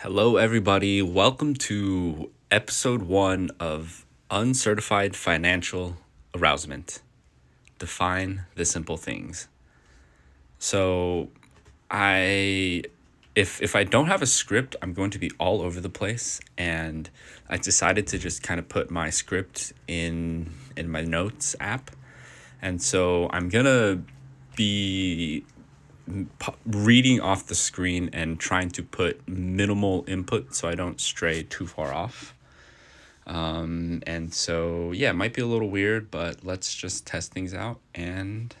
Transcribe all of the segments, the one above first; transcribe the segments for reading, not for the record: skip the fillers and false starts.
Hello, everybody. Welcome to episode 1 of Uncertified Financial Arousement. Define the simple things. So, I if I don't have a script, I'm going to be all over the place, and I decided to just kind of put my script in my notes app. And so I'm going to be reading off the screen and trying to put minimal input so I don't stray too far off. And so, yeah, it might be a little weird, but let's just test things out and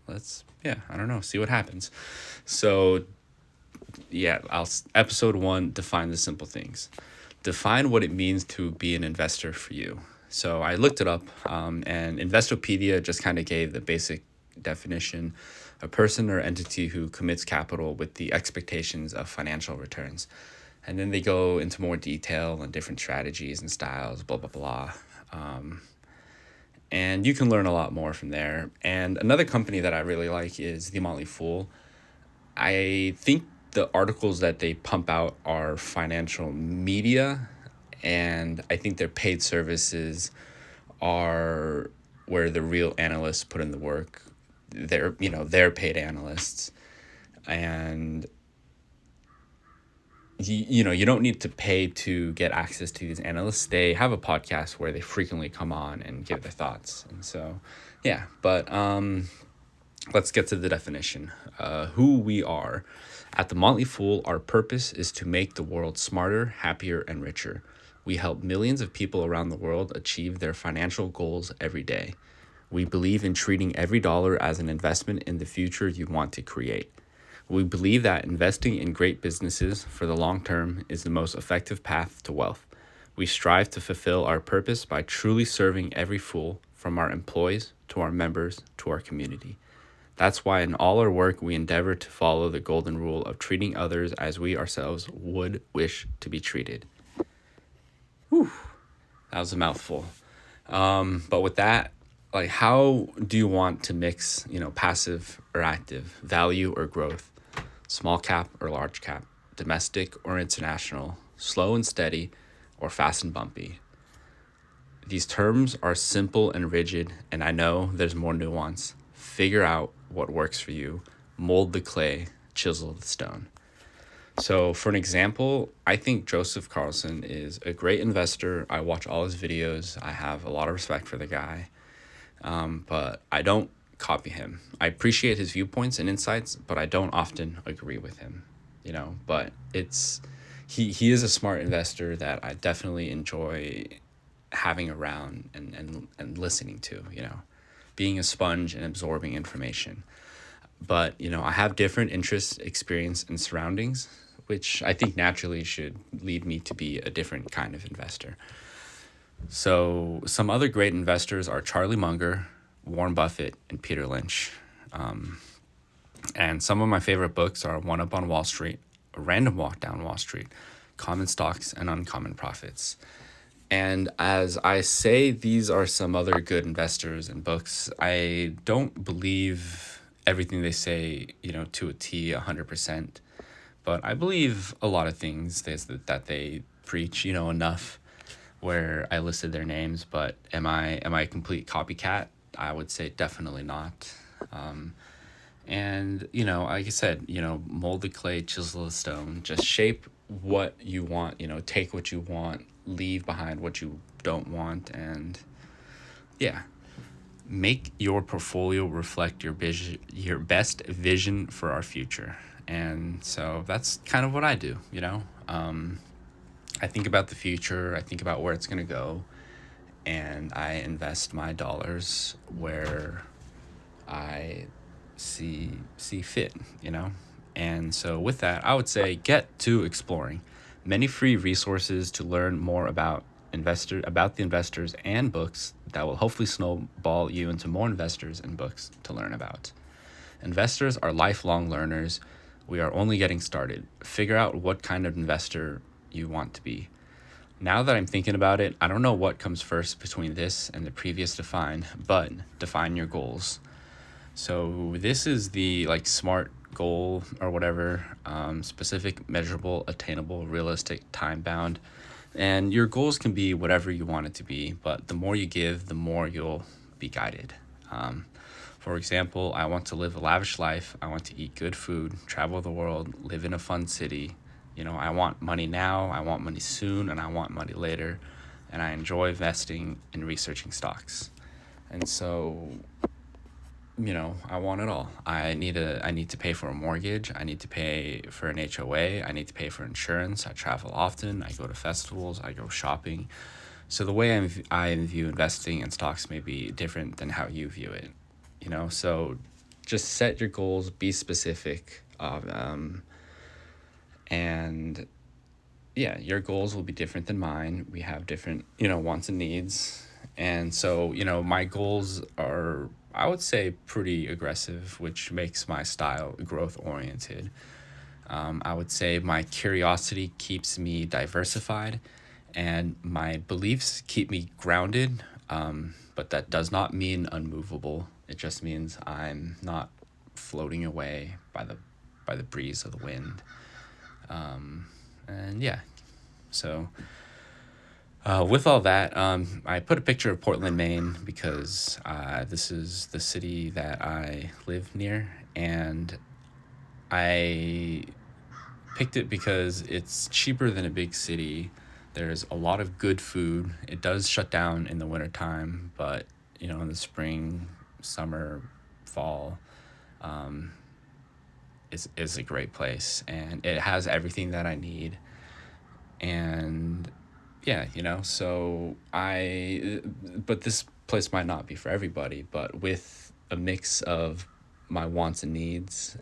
I don't know, see what happens. So, yeah, episode 1, define the simple things. Define what it means to be an investor for you. So I looked it up, and Investopedia just kind of gave the basic definition: a person or entity who commits capital with the expectations of financial returns. And then they go into more detail on different strategies and styles, blah, blah, blah. And you can learn a lot more from there. And another company that I really like is The Motley Fool. I think the articles that they pump out are financial media, and I think their paid services are where the real analysts put in the work. They're paid analysts, and you don't need to pay to get access to these analysts. They have a podcast where they frequently come on and give their thoughts. And so, yeah, but let's get to the definition. Who we are. At the Motley Fool, our purpose is to make the world smarter, happier, and richer. We help millions of people around the world achieve their financial goals every day. We believe in treating every dollar as an investment in the future you want to create. We believe that investing in great businesses for the long term is the most effective path to wealth. We strive to fulfill our purpose by truly serving every fool, from our employees to our members to our community. That's why in all our work we endeavor to follow the golden rule of treating others as we ourselves would wish to be treated. Whew, that was a mouthful. But with that, how do you want to mix, passive or active, value or growth, small cap or large cap, domestic or international, slow and steady, or fast and bumpy? These terms are simple and rigid, and I know there's more nuance. Figure out what works for you, mold the clay, chisel the stone. So for an example, I think Joseph Carlson is a great investor. I watch all his videos. I have a lot of respect for the guy, but I don't copy him. I appreciate his viewpoints and insights, but I don't often agree with him, but he is a smart investor that I definitely enjoy having around and listening to, being a sponge and absorbing information. But, I have different interests, experience, and surroundings, which I think naturally should lead me to be a different kind of investor. So some other great investors are Charlie Munger, Warren Buffett, and Peter Lynch. And some of my favorite books are One Up on Wall Street, A Random Walk Down Wall Street, Common Stocks, and Uncommon Profits. And as I say, these are some other good investors and books. I don't believe everything they say, to a T 100%, but I believe a lot of things that they preach, enough where I listed their names. But am I a complete copycat? I would say definitely not. And, like I said, mold the clay, chisel the stone, just shape what you want, take what you want, leave behind what you don't want, and make your portfolio reflect your vision, your best vision for our future. And so that's kind of what I do. I think about the future, I think about where it's going to go, and I invest my dollars where I see fit, And so with that, I would say get to exploring. Many free resources to learn more about the investors, and books that will hopefully snowball you into more investors and books to learn about. Investors are lifelong learners. We are only getting started. Figure out what kind of investor you want to be. Now that I'm thinking about it, I don't know what comes first between this and the previous define, but define your goals. So this is the smart goal or whatever, specific, measurable, attainable, realistic, time bound. And your goals can be whatever you want it to be, but the more you give, the more you'll be guided. Um, for example, I want to live a lavish life. I want to eat good food, travel the world, live in a fun city. I want money now, I want money soon, and I want money later. And I enjoy investing and researching stocks. And so, I want it all. I need to pay for a mortgage. I need to pay for an HOA. I need to pay for insurance. I travel often. I go to festivals. I go shopping. So the way I view investing in stocks may be different than how you view it. So just set your goals. Be specific. And yeah, your goals will be different than mine. We have different, wants and needs. And so, my goals are, I would say, pretty aggressive, which makes my style growth oriented. I would say my curiosity keeps me diversified and my beliefs keep me grounded. But that does not mean unmovable. It just means I'm not floating away by the breeze of the wind. And yeah, so with all that, I put a picture of Portland, Maine, because this is the city that I live near, and I picked it because it's cheaper than a big city. There's a lot of good food. It does shut down in the wintertime, but in the spring, summer, fall, is a great place, and it has everything that I need. And yeah, but this place might not be for everybody, but with a mix of my wants and needs,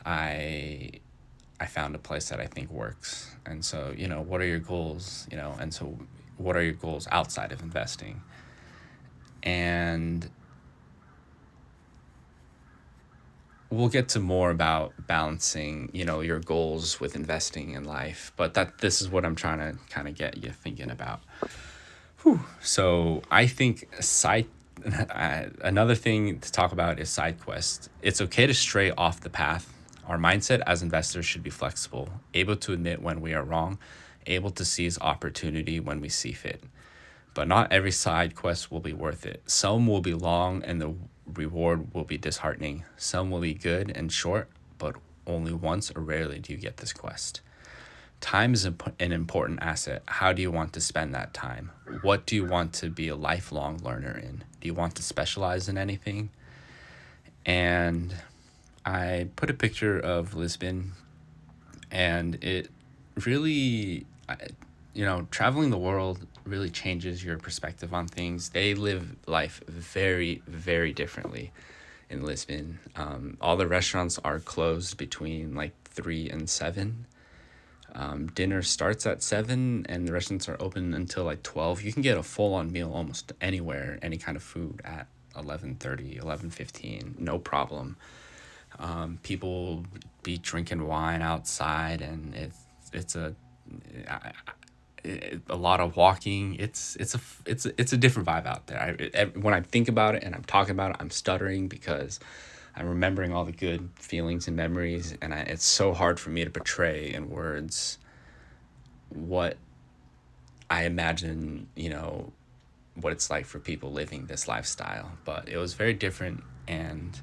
I I found a place that I think works. And so, what are your goals? And so what are your goals outside of investing? And we'll get to more about balancing, your goals with investing in life, but this is what I'm trying to kind of get you thinking about. So I think another thing to talk about is side quests. It's okay to stray off the path. Our mindset as investors should be flexible, able to admit when we are wrong, able to seize opportunity when we see fit. But not every side quest will be worth it. Some will be long and the reward will be disheartening. Some will be good and short, but only once or rarely do you get this quest. Time is an important asset. How do you want to spend that time? What do you want to be a lifelong learner in? Do you want to specialize in anything? And I put a picture of Lisbon, and it really, traveling the world really changes your perspective on things. They live life very, very differently in Lisbon. All the restaurants are closed between like 3 and 7. Dinner starts at 7 and the restaurants are open until like 12. You can get a full-on meal almost anywhere, any kind of food at 11:30, 11:15, no problem. People be drinking wine outside, and it's a lot of walking. It's a different vibe out there. When I think about it and I'm talking about it, I'm stuttering because I'm remembering all the good feelings and memories, and it's so hard for me to portray in words what I imagine, what it's like for people living this lifestyle. But it was very different, and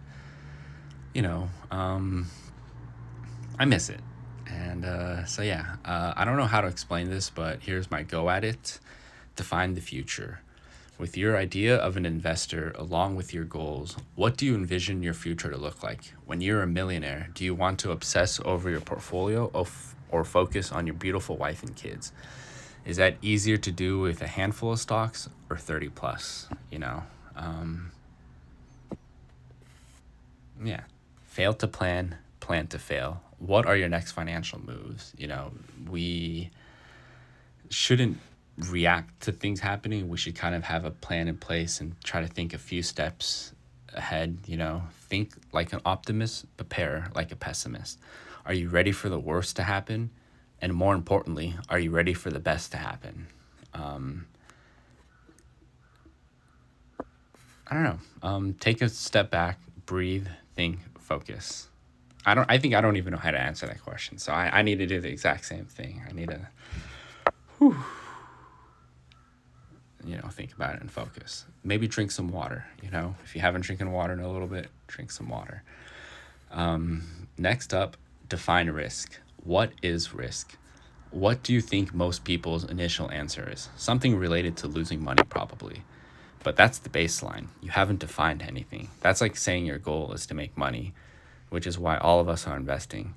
I miss it. And so yeah, I don't know how to explain this, but here's my go at it. Define the future. With your idea of an investor along with your goals, what do you envision your future to look like? When you're a millionaire, do you want to obsess over your portfolio or focus on your beautiful wife and kids? Is that easier to do with a handful of stocks or 30 plus? Yeah. Fail to plan, plan to fail. What are your next financial moves? We shouldn't react to things happening. We should kind of have a plan in place and try to think a few steps ahead. Think like an optimist, prepare like a pessimist. Are you ready for the worst to happen? And more importantly, are you ready for the best to happen? I don't know. Take a step back, breathe, think, focus. I think I don't even know how to answer that question. So I need to do the exact same thing. I need to, think about it and focus. Maybe drink some water, if you haven't drinking water in a little bit, drink some water. Next up, define risk. What is risk? What do you think most people's initial answer is? Something related to losing money, probably. But that's the baseline. You haven't defined anything. That's like saying your goal is to make money, which is why all of us are investing.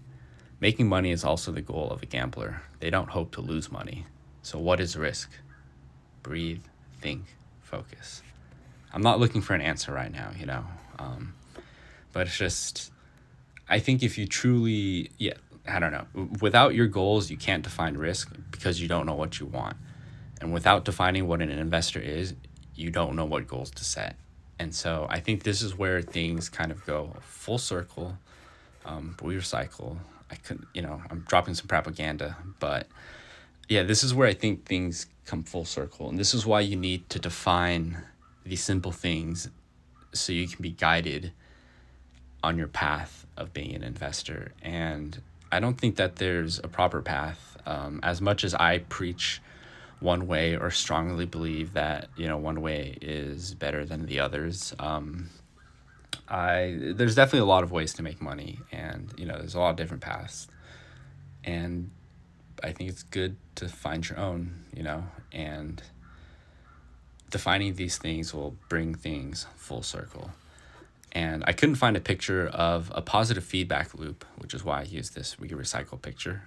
Making money is also the goal of a gambler. They don't hope to lose money. So what is risk? Breathe, think, focus. I'm not looking for an answer right now, but it's just, I think if you truly, I don't know, without your goals, you can't define risk because you don't know what you want. And without defining what an investor is, you don't know what goals to set. And so I think this is where things kind of go full circle. We recycle. I'm dropping some propaganda, but yeah, this is where I think things come full circle. And this is why you need to define these simple things so you can be guided on your path of being an investor. And I don't think that there's a proper path. As much as I preach one way or strongly believe that, one way is better than the others, there's definitely a lot of ways to make money, and, there's a lot of different paths. And I think it's good to find your own, and defining these things will bring things full circle. And I couldn't find a picture of a positive feedback loop, which is why I use this We Recycle picture.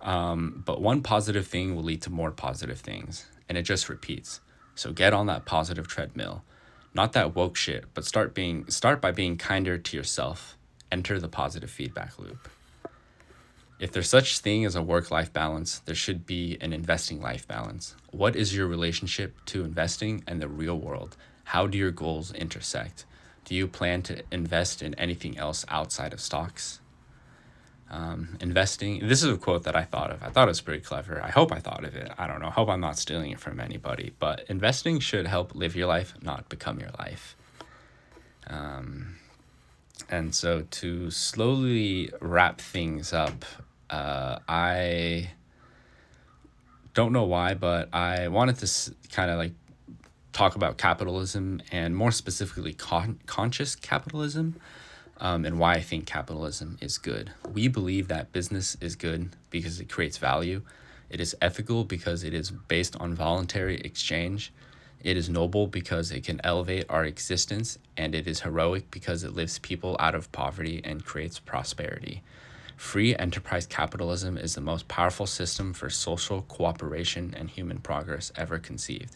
But one positive thing will lead to more positive things, and it just repeats. So get on that positive treadmill. Not that woke shit, but start by being kinder to yourself. Enter the positive feedback loop. If there's such thing as a work-life balance, there should be an investing life balance. What is your relationship to investing and the real world? How do your goals intersect? Do you plan to invest in anything else outside of stocks? Investing, this is a quote that I thought of. I thought it was pretty clever. I hope I thought of it. I don't know. I hope I'm not stealing it from anybody. But investing should help live your life, not become your life. And so to slowly wrap things up, I don't know why, but I wanted to kind of like talk about capitalism, and more specifically conscious capitalism, and why I think capitalism is good. We believe that business is good because it creates value. It is ethical because it is based on voluntary exchange. It is noble because it can elevate our existence, and it is heroic because it lifts people out of poverty and creates prosperity. Free enterprise capitalism is the most powerful system for social cooperation and human progress ever conceived.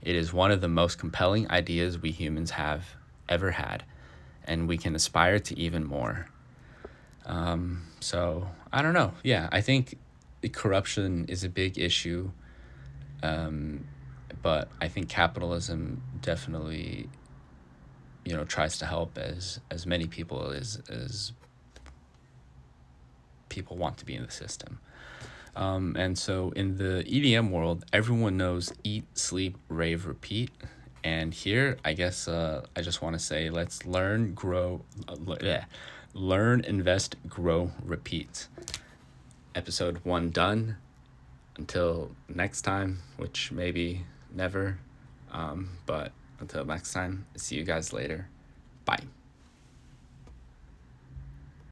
It is one of the most compelling ideas we humans have ever had, and we can aspire to even more. So I don't know. Yeah, I think corruption is a big issue, but I think capitalism definitely, tries to help as many people as people want to be in the system. And so in the EDM world, everyone knows eat, sleep, rave, repeat. And here, I guess I just want to say, let's learn, invest, grow, repeat. Episode 1 done. Until next time, which maybe never. But until next time, see you guys later. Bye.